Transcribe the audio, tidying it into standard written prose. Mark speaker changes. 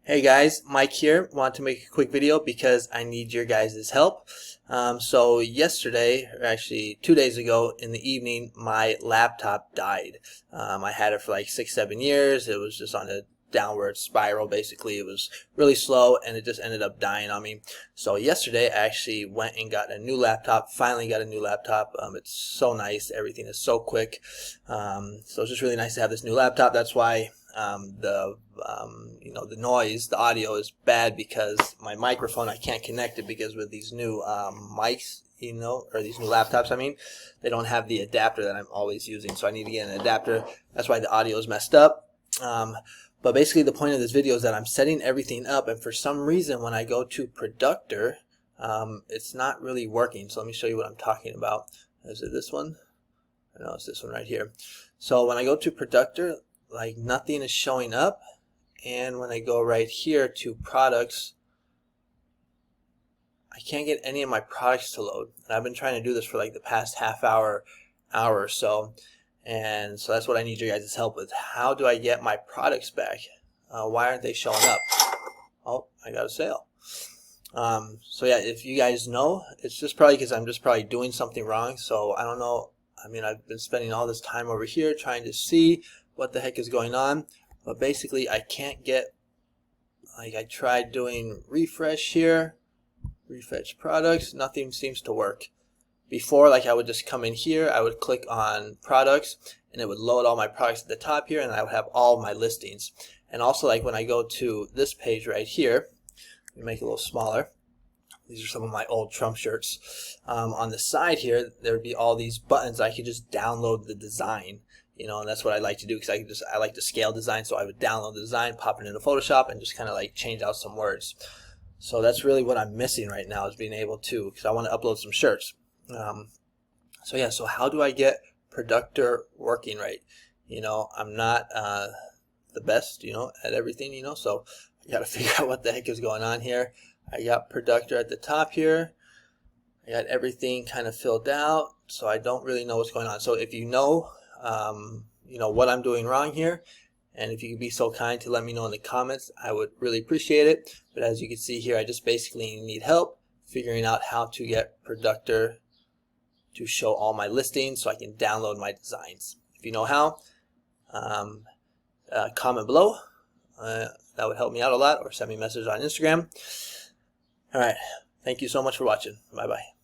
Speaker 1: Hey guys, Mike here. Want to make a quick video because I need your guys' help. So yesterday, or actually 2 days ago in the evening, my laptop died. I had it for like 6-7 years. It was just on a downward spiral basically. It was really slow and it just ended up dying on me. So yesterday I actually went and got a new laptop. Finally got a new laptop. It's so nice. Everything is so quick. So it's just really nice to have this new laptop. That's why the noise, the audio is bad because my microphone, I can't connect it because with these new mics, or these new laptops, they don't have the adapter that I'm always using. So I need to get an adapter. That's why the audio is messed up. But basically the point of this video is that I'm setting everything up, and for some reason when I go to Productor, it's not really working. So let me show you what I'm talking about. Is it this one? No, it's this one right here. So when I go to Productor, like nothing is showing up, and when I go right here to products, I can't get any of my products to load. And I've been trying to do this for like the past half hour or so, and so that's what I need your guys' help with. How do I get my products back? Why aren't they showing up? Oh, I got a sale. So yeah, if you guys know, it's just probably because I'm just probably doing something wrong. So I don't know. I've been spending all this time over here trying to see what the heck is going on, but basically I can't get, like, I tried doing refresh here, refresh products, nothing seems to work. Before, like, I would just come in here, I would click on products and it would load all my products at the top here, and I would have all my listings. And also, like, when I go to this page right here, let me make it a little smaller. These are some of my old Trump shirts. On the side here, there would be all these buttons. I could just download the design, and that's what I like to do because I like to scale design. So I would download the design, pop it into Photoshop, and just kind of like change out some words. So that's really what I'm missing right now, is being able to, because I want to upload some shirts. So yeah, so how do I get Productor working right? I'm not the best, at everything, so I got to figure out what the heck is going on here. I got Productor at the top here. I got everything kind of filled out, so I don't really know what's going on. So if you know what I'm doing wrong here, and if you could be so kind to let me know in the comments, I would really appreciate it. But as you can see here, I just basically need help figuring out how to get Productor to show all my listings so I can download my designs. If you know how, comment below. That would help me out a lot, or send me a message on Instagram. Alright, thank you so much for watching. Bye bye.